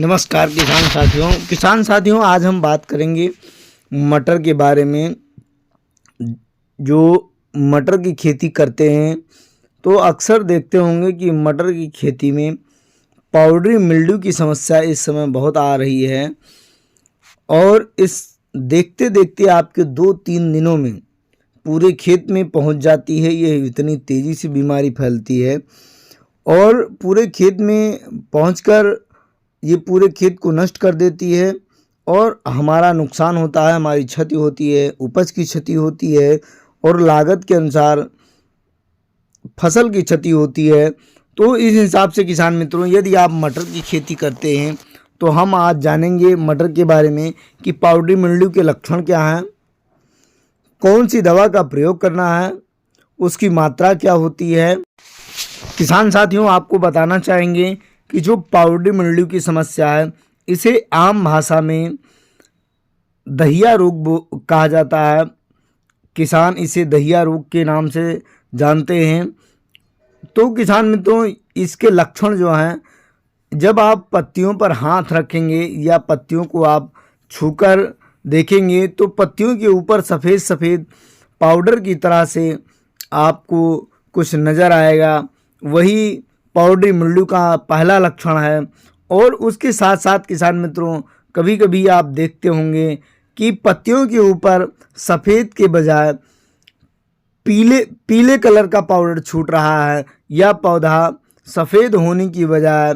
नमस्कार किसान साथियों, आज हम बात करेंगे मटर के बारे में। जो मटर की खेती करते हैं तो अक्सर देखते होंगे कि मटर की खेती में पाउडरी मिल्ड्यू की समस्या इस समय बहुत आ रही है और इस देखते देखते आपके 2-3 दिनों में पूरे खेत में पहुंच जाती है। ये इतनी तेज़ी से बीमारी फैलती है और पूरे खेत में पहुंचकर ये पूरे खेत को नष्ट कर देती है और हमारा नुकसान होता है, हमारी क्षति होती है, उपज की क्षति होती है और लागत के अनुसार फसल की क्षति होती है। तो इस हिसाब से किसान मित्रों, यदि आप मटर की खेती करते हैं तो हम आज जानेंगे मटर के बारे में कि पाउडरी मिल्ड्यू के लक्षण क्या हैं, कौन सी दवा का प्रयोग करना है, उसकी मात्रा क्या होती है। किसान साथियों, आपको बताना चाहेंगे कि जो पाउडरी मिल्ड्यू की समस्या है इसे आम भाषा में दहिया रोग कहा जाता है। किसान इसे दहिया रोग के नाम से जानते हैं। तो किसान मित्रों, इसके लक्षण जो हैं, जब आप पत्तियों पर हाथ रखेंगे या पत्तियों को आप छूकर देखेंगे तो पत्तियों के ऊपर सफ़ेद सफ़ेद पाउडर की तरह से आपको कुछ नज़र आएगा। वही पाउडरी मिल्ड्यू का पहला लक्षण है। और उसके साथ साथ किसान मित्रों, कभी कभी आप देखते होंगे कि पत्तियों के ऊपर सफ़ेद के बजाय पीले कलर का पाउडर छूट रहा है या पौधा सफ़ेद होने की बजाय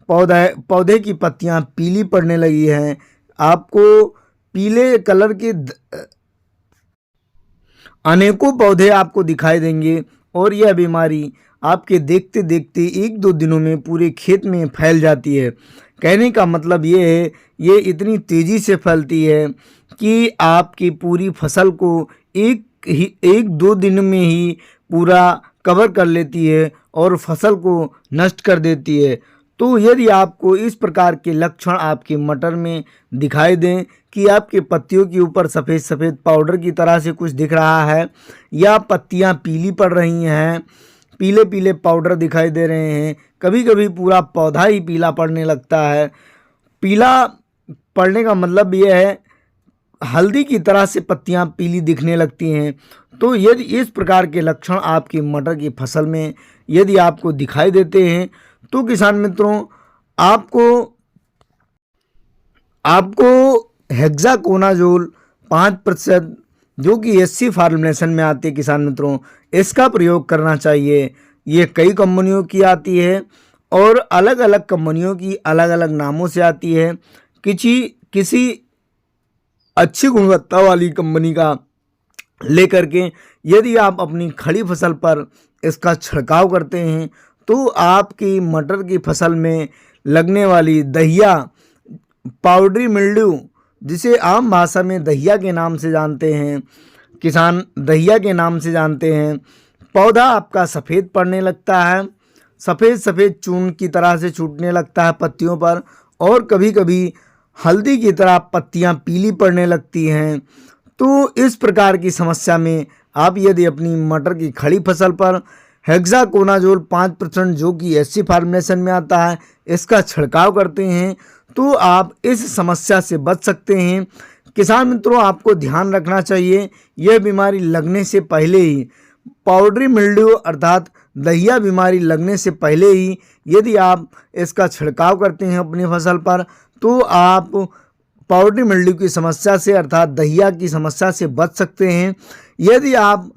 पौधे की पत्तियां पीली पड़ने लगी हैं। आपको पीले कलर के अनेकों पौधे आपको दिखाई देंगे और यह बीमारी आपके देखते देखते 1-2 दिनों में पूरे खेत में फैल जाती है। कहने का मतलब ये है, ये इतनी तेज़ी से फैलती है कि आपकी पूरी फसल को 1-2 दिन में ही पूरा कवर कर लेती है और फसल को नष्ट कर देती है। तो यदि आपको इस प्रकार के लक्षण आपके मटर में दिखाई दें कि आपके पत्तियों के ऊपर सफ़ेद सफ़ेद पाउडर की तरह से कुछ दिख रहा है या पत्तियां पीली पड़ रही हैं, पीले पीले पाउडर दिखाई दे रहे हैं, कभी कभी पूरा पौधा ही पीला पड़ने लगता है। पीला पड़ने का मतलब यह है हल्दी की तरह से पत्तियां पीली दिखने लगती हैं। तो यदि इस प्रकार के लक्षण आपकी मटर की फसल में यदि आपको दिखाई देते हैं तो किसान मित्रों, आपको हेक्साकोनाजोल 5% जो कि एससी फार्मुलेशन में आती है किसान मित्रों, इसका प्रयोग करना चाहिए। ये कई कंपनियों की आती है और अलग अलग कंपनियों की अलग अलग नामों से आती है। किसी अच्छी गुणवत्ता वाली कंपनी का लेकर के यदि आप अपनी खड़ी फसल पर इसका छिड़काव करते हैं तो आपकी मटर की फसल में लगने वाली दहिया, पाउडरी मिल्ड्यू, जिसे आम भाषा में दहिया के नाम से जानते हैं, किसान दहिया के नाम से जानते हैं, पौधा आपका सफ़ेद पड़ने लगता है, सफ़ेद सफ़ेद चून की तरह से छूटने लगता है पत्तियों पर और कभी कभी हल्दी की तरह पत्तियां पीली पड़ने लगती हैं। तो इस प्रकार की समस्या में आप यदि अपनी मटर की खड़ी फसल पर हेक्साकोनाजोल 5% जो कि एससी फार्मुलेशन में आता है, इसका छिड़काव करते हैं तो आप इस समस्या से बच सकते हैं। किसान मित्रों, आपको ध्यान रखना चाहिए, यह बीमारी लगने से पहले ही, पाउडरी मिल्ड्यू अर्थात दहिया बीमारी लगने से पहले ही यदि आप इसका छिड़काव करते हैं अपनी फसल पर तो आप पाउडरी मिल्ड्यू की समस्या से अर्थात दहिया की समस्या से बच सकते हैं। यदि आप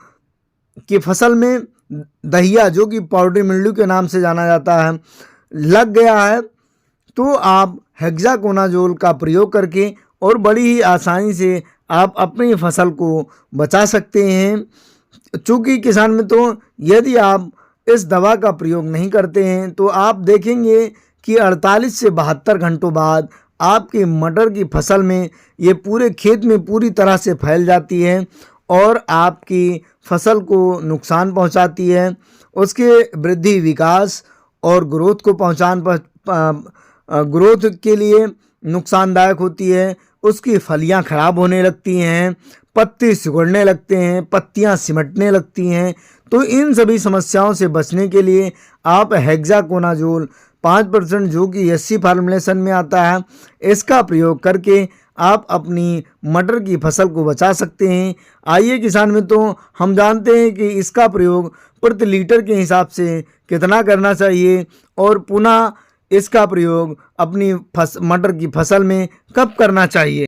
की फसल में दहिया, जो कि पाउडरी मिल्ड्यू के नाम से जाना जाता है, लग गया है तो आप हेक्साकोनाजोल का प्रयोग करके और बड़ी ही आसानी से आप अपनी फसल को बचा सकते हैं। चूँकि किसान मित्रों, यदि आप इस दवा का प्रयोग नहीं करते हैं तो आप देखेंगे कि 48 से 72 घंटों बाद आपकी मटर की फसल में ये पूरे खेत में पूरी तरह से फैल जाती है और आपकी फसल को नुकसान पहुंचाती है, उसके वृद्धि, विकास और ग्रोथ के लिए नुकसानदायक होती है। उसकी फलियां खराब होने लगती हैं, पत्ते सिकुड़ने लगते हैं, पत्तियां सिमटने लगती हैं। तो इन सभी समस्याओं से बचने के लिए आप हेक्साकोनाजोल 5% जो कि एससी फार्मूलेशन में आता है, इसका प्रयोग करके आप अपनी मटर की फसल को बचा सकते हैं। आइए किसान मित्रों, हम जानते हैं कि इसका प्रयोग प्रति लीटर के हिसाब से कितना करना चाहिए और पुनः इसका प्रयोग अपनी मटर की फसल में कब करना चाहिए।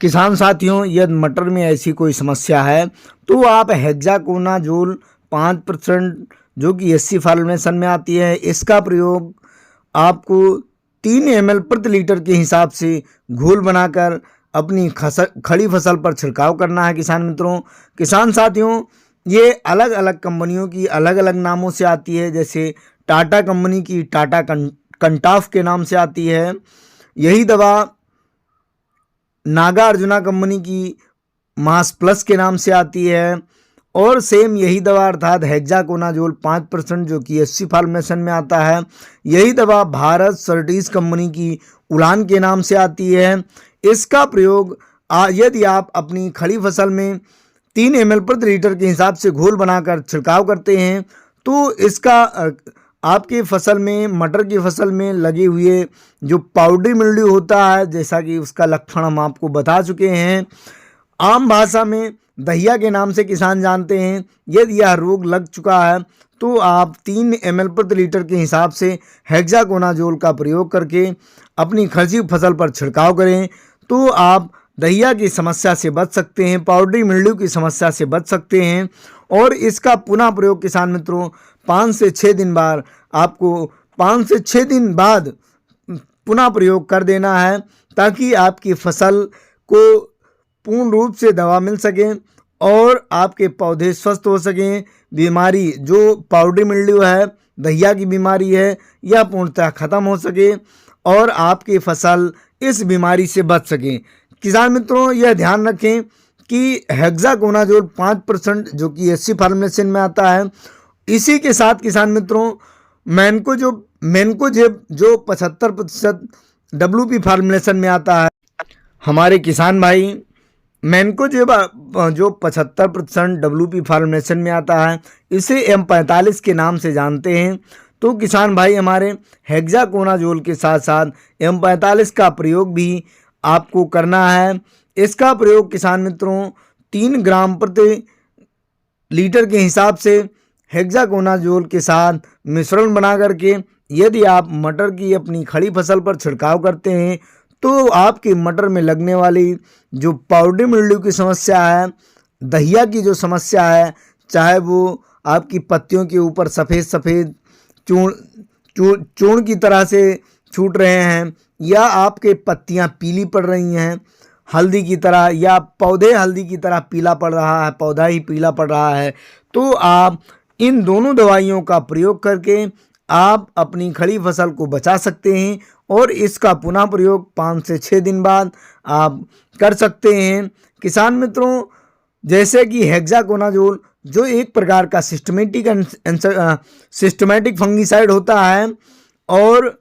किसान साथियों, यदि मटर में ऐसी कोई समस्या है तो आप हेक्साकोनाजोल 5% जो कि एससी फार्मूलेशन में आती है, इसका प्रयोग आपको 3 ml प्रति लीटर के हिसाब से घोल बनाकर अपनी खड़ी फसल पर छिड़काव करना है। किसान मित्रों, किसान साथियों, ये अलग अलग कंपनियों की अलग अलग नामों से आती है। जैसे टाटा कंपनी की टाटा कंटाफ के नाम से आती है। यही दवा नागार्जुना कंपनी की मास प्लस के नाम से आती है। और सेम यही दवा अर्थात हेक्साकोनाजोल 5% जो कि एससी फार्मूलेशन में आता है, यही दवा भारत सर्टिस कंपनी की उड़ान के नाम से आती है। इसका प्रयोग यदि आप अपनी खड़ी फसल में 3 ml प्रति लीटर के हिसाब से घोल बनाकर छिड़काव करते हैं तो इसका आपकी फसल में, मटर की फसल में लगे हुए जो पाउडरी मिल्ड्यू होता है, जैसा कि उसका लक्षण हम आपको बता चुके हैं, आम भाषा में दहिया के नाम से किसान जानते हैं, यदि यह रोग लग चुका है तो आप 3 ml प्रति लीटर के हिसाब से हेक्साकोनाजोल का प्रयोग करके अपनी खड़ी फसल पर छिड़काव करें तो आप दहिया की समस्या से बच सकते हैं, पाउडरी मिल्ड्यू की समस्या से बच सकते हैं। और इसका पुनः प्रयोग किसान मित्रों 5 से 6 दिन बाद आपको 5 से 6 दिन बाद पुनः प्रयोग कर देना है, ताकि आपकी फसल को पूर्ण रूप से दवा मिल सके और आपके पौधे स्वस्थ हो सकें। बीमारी जो पाउडरी मिल्ड्यू है, दहिया की बीमारी है, यह पूर्णतः खत्म हो सके और आपकी फसल इस बीमारी से बच सके। किसान मित्रों, यह ध्यान रखें कि हेक्साकोनाजोल 5% जो कि एससी फार्मूलेशन में आता है, इसी के साथ किसान मित्रों मैनकोजेब जो 75% डब्ल्यूपी फार्मूलेशन में आता है। हमारे किसान भाई, मैनकोजेब जो 75% डब्ल्यूपी फार्मूलेशन में आता है, इसे M45 के नाम से जानते हैं। तो किसान भाई हमारे, हेक्साकोनाजोल के साथ साथ M45 का प्रयोग भी आपको करना है। इसका प्रयोग किसान मित्रों 3 ग्राम प्रति लीटर के हिसाब से हेक्साकोनाजोल के साथ मिश्रण बना करके यदि आप मटर की अपनी खड़ी फसल पर छिड़काव करते हैं तो आपकी मटर में लगने वाली जो पाउडरी मिल्ड्यू की समस्या है, दहिया की जो समस्या है, चाहे वो आपकी पत्तियों के ऊपर सफ़ेद सफ़ेद चूर्ण की तरह से छूट रहे हैं, या आपके पत्तियां पीली पड़ रही हैं हल्दी की तरह, या पौधे हल्दी की तरह पीला पड़ रहा है, पौधा ही पीला पड़ रहा है, तो आप इन दोनों दवाइयों का प्रयोग करके आप अपनी खड़ी फसल को बचा सकते हैं और इसका पुनः प्रयोग 5 से 6 दिन बाद आप कर सकते हैं। किसान मित्रों, जैसे कि हेक्साकोनाजोल जो एक प्रकार का सिस्टमेटिक फंगिसाइड होता है और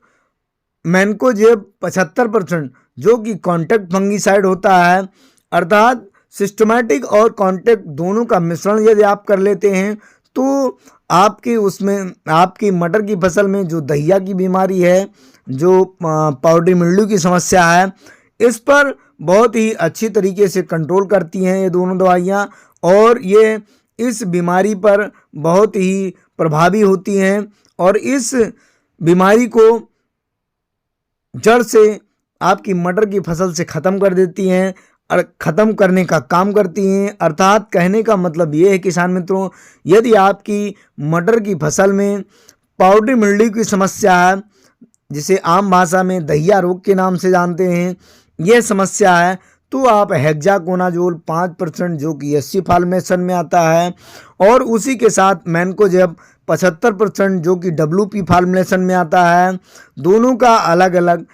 मैनकोजेब 75% जो कि कॉन्टैक्ट फंगिसाइड होता है, अर्थात सिस्टमेटिक और कॉन्टैक्ट दोनों का मिश्रण यदि आप कर लेते हैं तो आपकी मटर की फसल में जो दहिया की बीमारी है, जो पाउडरी मिल्ड्यू की समस्या है, इस पर बहुत ही अच्छी तरीके से कंट्रोल करती हैं ये दोनों दवाइयाँ, और ये इस बीमारी पर बहुत ही प्रभावी होती हैं और इस बीमारी को जड़ से आपकी मटर की फसल से ख़त्म कर देती हैं और ख़त्म करने का काम करती हैं। अर्थात कहने का मतलब ये है किसान मित्रों, यदि आपकी मटर की फसल में पाउडरी मिल्ड्यू की समस्या है, जिसे आम भाषा में दहिया रोग के नाम से जानते हैं, यह समस्या है, तो आप हेक्साकोनाजोल 5% जो कि एससी फार्मूलेशन में आता है और उसी के साथ मैनकोजेब 75% जो कि डब्ल्यूपी फार्मूलेशन में आता है, दोनों का अलग अलग,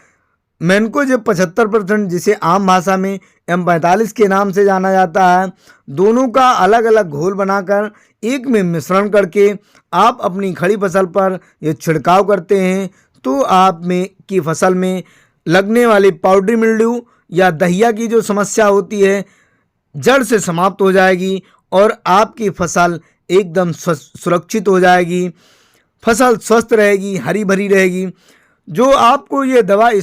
मैनकोजेब 75% जिसे आम भाषा में M45 के नाम से जाना जाता है, दोनों का अलग अलग घोल बनाकर एक में मिश्रण करके आप अपनी खड़ी फसल पर ये छिड़काव करते हैं तो आप में की फसल में लगने वाली पाउडरी मिल्ड्यू या दहिया की जो समस्या होती है जड़ से समाप्त हो जाएगी और आपकी फसल एकदम सुरक्षित हो जाएगी। फसल स्वस्थ रहेगी, हरी भरी रहेगी। जो आपको ये दवा